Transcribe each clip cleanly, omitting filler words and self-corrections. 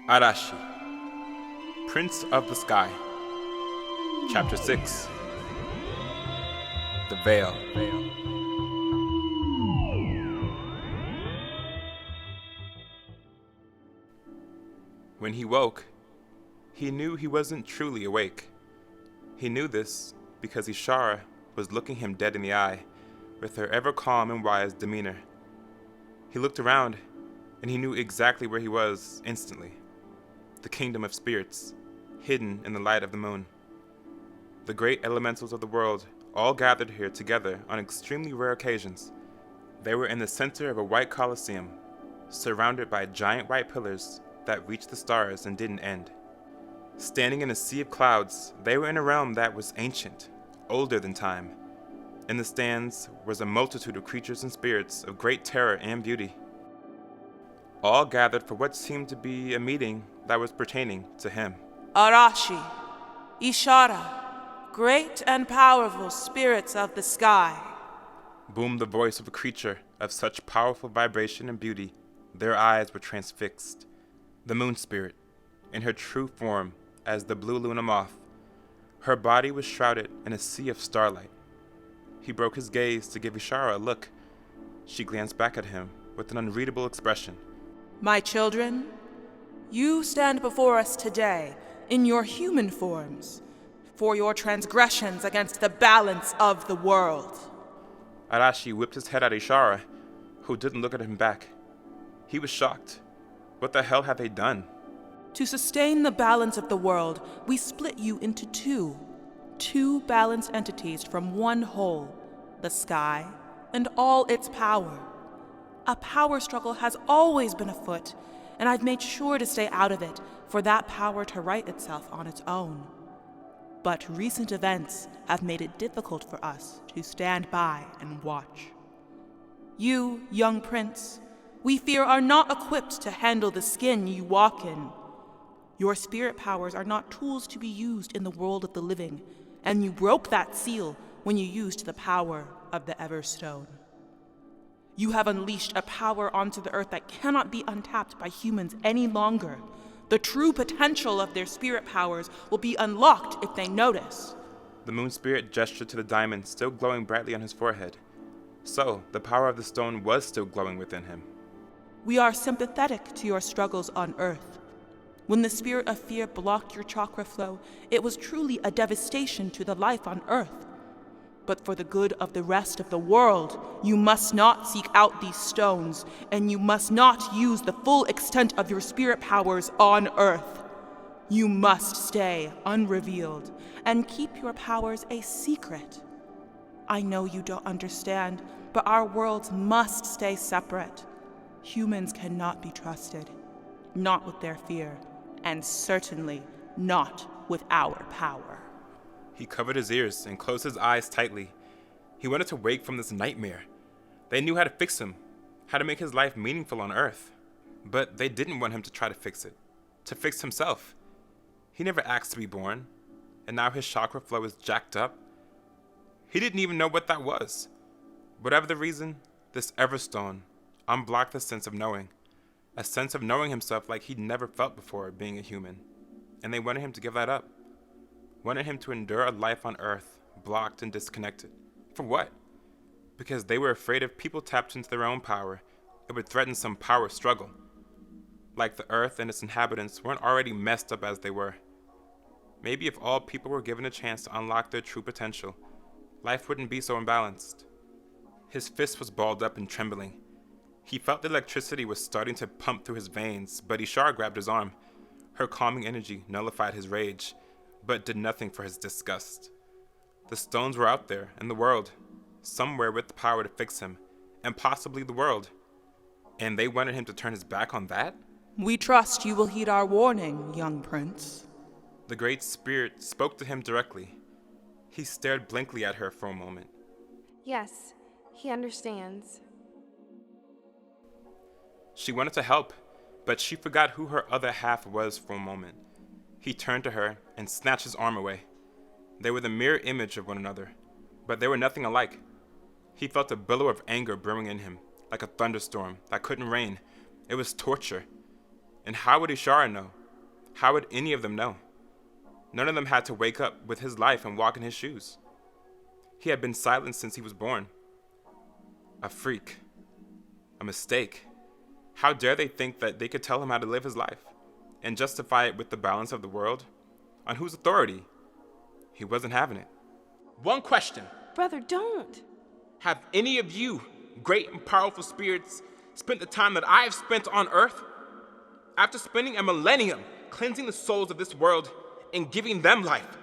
Arashi, Prince of the Sky. Chapter 6. The Veil. When he woke, he knew he wasn't truly awake. He knew this because Ishara was looking him dead in the eye with her ever calm and wise demeanor. He looked around, and he knew exactly where he was instantly. The kingdom of spirits, hidden in the light of the moon. The great elementals of the world all gathered here together on extremely rare occasions. They were in the center of a white coliseum, surrounded by giant white pillars that reached the stars and didn't end. Standing in a sea of clouds, they were in a realm that was ancient, older than time. In the stands was a multitude of creatures and spirits of great terror and beauty, all gathered for what seemed to be a meeting that was pertaining to him. Arashi, Ishara, great and powerful spirits of the sky. Boomed the voice of a creature of such powerful vibration and beauty, their eyes were transfixed. The moon spirit, in her true form as the blue Luna moth, her body was shrouded in a sea of starlight. He broke his gaze to give Ishara a look. She glanced back at him with an unreadable expression. My children, you stand before us today in your human forms for your transgressions against the balance of the world. Arashi whipped his head at Ishara, who didn't look at him back. He was shocked. What the hell had they done? To sustain the balance of the world, we split you into two balanced entities from one whole, the sky and all its power. A power struggle has always been afoot, and I've made sure to stay out of it for that power to right itself on its own. But recent events have made it difficult for us to stand by and watch. You, young prince, we fear are not equipped to handle the skin you walk in. Your spirit powers are not tools to be used in the world of the living, and you broke that seal when you used the power of the Everstone. You have unleashed a power onto the earth that cannot be untapped by humans any longer. The true potential of their spirit powers will be unlocked if they notice. The moon spirit gestured to the diamond still glowing brightly on his forehead. So, the power of the stone was still glowing within him. We are sympathetic to your struggles on earth. When the spirit of fear blocked your chakra flow, it was truly a devastation to the life on earth. But for the good of the rest of the world, you must not seek out these stones, and you must not use the full extent of your spirit powers on earth. You must stay unrevealed and keep your powers a secret. I know you don't understand, but our worlds must stay separate. Humans cannot be trusted, not with their fear, and certainly not with our power. He covered his ears and closed his eyes tightly. He wanted to wake from this nightmare. They knew how to fix him, how to make his life meaningful on Earth. But they didn't want him to try to fix it, to fix himself. He never asked to be born, and now his chakra flow is jacked up. He didn't even know what that was. Whatever the reason, this Everstone unblocked the sense of knowing, a sense of knowing himself like he'd never felt before being a human. And they wanted him to give that up. Wanted him to endure a life on Earth, blocked and disconnected. For what? Because they were afraid if people tapped into their own power, it would threaten some power struggle. Like the Earth and its inhabitants weren't already messed up as they were. Maybe if all people were given a chance to unlock their true potential, life wouldn't be so imbalanced. His fist was balled up and trembling. He felt the electricity was starting to pump through his veins, but Ishara grabbed his arm. Her calming energy nullified his rage, but did nothing for his disgust. The stones were out there, in the world, somewhere with the power to fix him, and possibly the world. And they wanted him to turn his back on that? We trust you will heed our warning, young prince. The Great Spirit spoke to him directly. He stared blankly at her for a moment. Yes, he understands. She wanted to help, but she forgot who her other half was for a moment. He turned to her and snatched his arm away. They were the mirror image of one another, but they were nothing alike. He felt a billow of anger brewing in him, like a thunderstorm that couldn't rain. It was torture. And how would Ishara know? How would any of them know? None of them had to wake up with his life and walk in his shoes. He had been silent since he was born. A freak. A mistake. How dare they think that they could tell him how to live his life and justify it with the balance of the world? On whose authority? He wasn't having it. One question. Brother, don't. Have any of you, great and powerful spirits, spent the time that I have spent on earth? After spending a millennium cleansing the souls of this world and giving them life,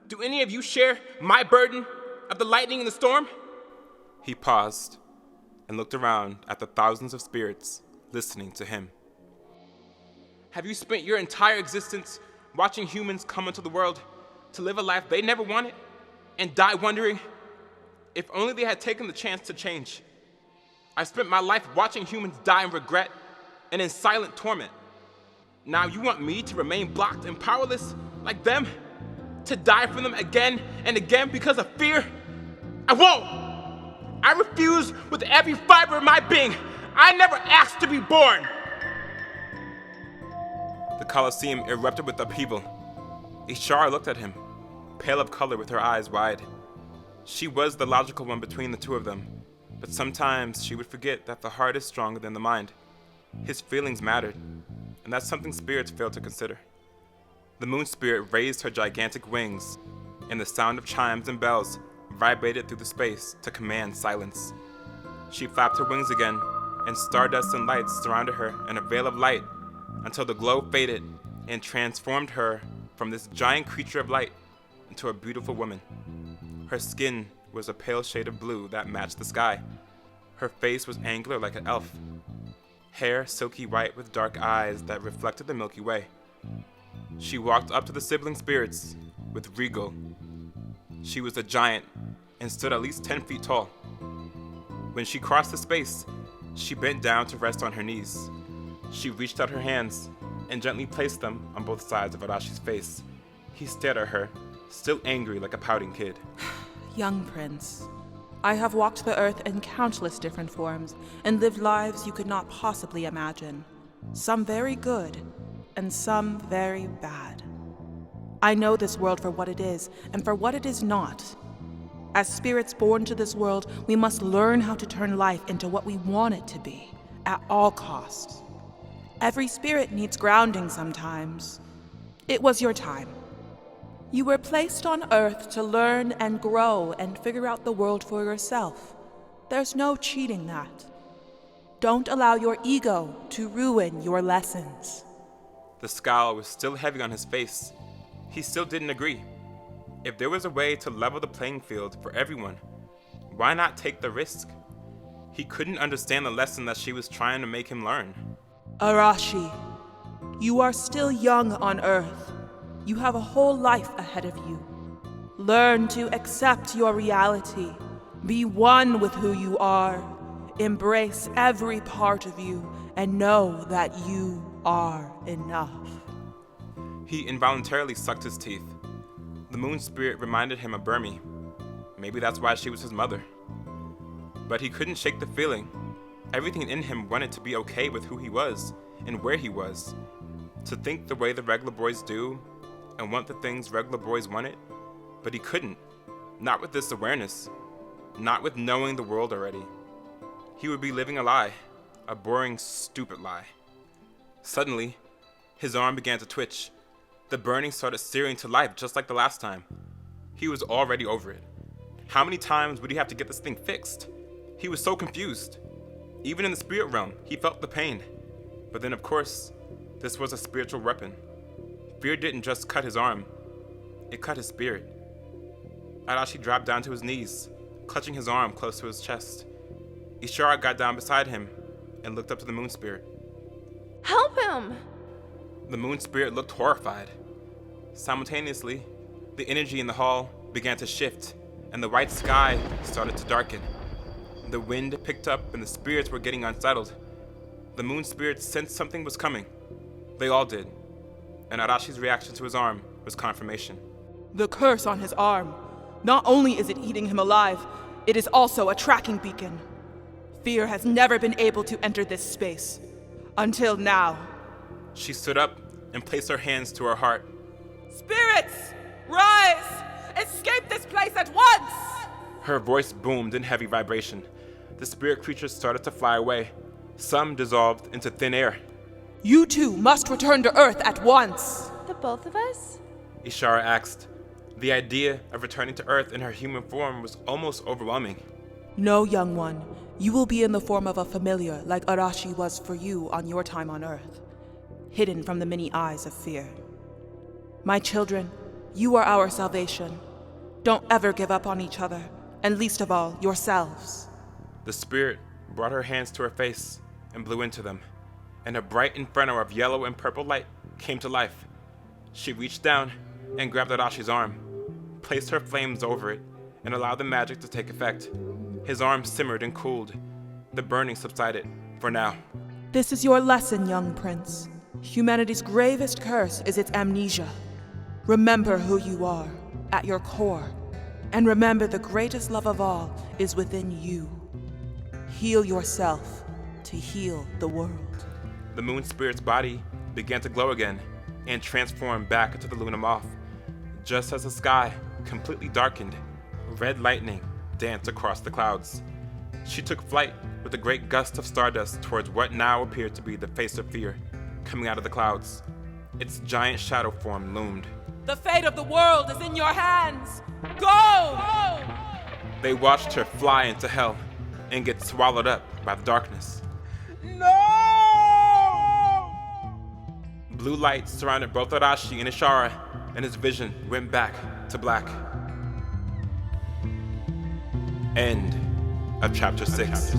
do any of you share my burden of the lightning and the storm? He paused and looked around at the thousands of spirits listening to him. Have you spent your entire existence watching humans come into the world to live a life they never wanted and die wondering if only they had taken the chance to change? I've spent my life watching humans die in regret and in silent torment. Now you want me to remain blocked and powerless like them? To die for them again and again because of fear? I won't! I refuse with every fiber of my being. I never asked to be born! The Colosseum erupted with upheaval. Ishara looked at him, pale of color with her eyes wide. She was the logical one between the two of them, but sometimes she would forget that the heart is stronger than the mind. His feelings mattered, and that's something spirits fail to consider. The moon spirit raised her gigantic wings, and the sound of chimes and bells vibrated through the space to command silence. She flapped her wings again, and stardust and lights surrounded her in a veil of light until the glow faded and transformed her from this giant creature of light into a beautiful woman. Her skin was a pale shade of blue that matched the sky. Her face was angular like an elf. Hair silky white with dark eyes that reflected the Milky Way. She walked up to the sibling spirits with regal. She was a giant and stood at least 10 feet tall. When she crossed the space, she bent down to rest on her knees. She reached out her hands and gently placed them on both sides of Arashi's face. He stared at her, still angry like a pouting kid. Young prince, I have walked the earth in countless different forms and lived lives you could not possibly imagine. Some very good, and some very bad. I know this world for what it is, and for what it is not. As spirits born to this world, we must learn how to turn life into what we want it to be, at all costs. Every spirit needs grounding sometimes. It was your time. You were placed on Earth to learn and grow and figure out the world for yourself. There's no cheating that. Don't allow your ego to ruin your lessons. The scowl was still heavy on his face. He still didn't agree. If there was a way to level the playing field for everyone, why not take the risk? He couldn't understand the lesson that she was trying to make him learn. Arashi, you are still young on Earth. You have a whole life ahead of you. Learn to accept your reality. Be one with who you are. Embrace every part of you and know that you are enough. He involuntarily sucked his teeth. The moon spirit reminded him of Burmy. Maybe that's why she was his mother. But he couldn't shake the feeling. Everything in him wanted to be okay with who he was and where he was. To think the way the regular boys do and want the things regular boys wanted, but he couldn't. Not with this awareness. Not with knowing the world already. He would be living a lie. A boring, stupid lie. Suddenly, his arm began to twitch. The burning started searing to life just like the last time. He was already over it. How many times would he have to get this thing fixed? He was so confused. Even in the spirit realm, he felt the pain. But then, of course, this was a spiritual weapon. Fear didn't just cut his arm, it cut his spirit. Arashi dropped down to his knees, clutching his arm close to his chest. Ishara got down beside him and looked up to the moon spirit. Help him! The moon spirit looked horrified. Simultaneously, the energy in the hall began to shift, and the white sky started to darken. The wind picked up and the spirits were getting unsettled. The moon spirits sensed something was coming. They all did. And Arashi's reaction to his arm was confirmation. The curse on his arm. Not only is it eating him alive, it is also a tracking beacon. Fear has never been able to enter this space. Until now. She stood up and placed her hands to her heart. Spirits, rise! Escape this place at once! Her voice boomed in heavy vibration. The spirit creatures started to fly away. Some dissolved into thin air. You two must return to Earth at once! The both of us? Ishara asked. The idea of returning to Earth in her human form was almost overwhelming. No, young one. You will be in the form of a familiar like Arashi was for you on your time on Earth, hidden from the many eyes of fear. My children, you are our salvation. Don't ever give up on each other, and least of all, yourselves. The spirit brought her hands to her face and blew into them, and a bright inferno of yellow and purple light came to life. She reached down and grabbed Arashi's arm, placed her flames over it, and allowed the magic to take effect. His arm simmered and cooled. The burning subsided, for now. This is your lesson, young prince. Humanity's gravest curse is its amnesia. Remember who you are, at your core, and remember the greatest love of all is within you. Heal yourself to heal the world. The moon spirit's body began to glow again and transform back into the Luna moth. Just as the sky completely darkened, red lightning danced across the clouds. She took flight with a great gust of stardust towards what now appeared to be the face of fear coming out of the clouds. Its giant shadow form loomed. The fate of the world is in your hands! Go! They watched her fly into hell and get swallowed up by the darkness. No! Blue light surrounded both Arashi and Ishara, and his vision went back to black. End of chapter 6.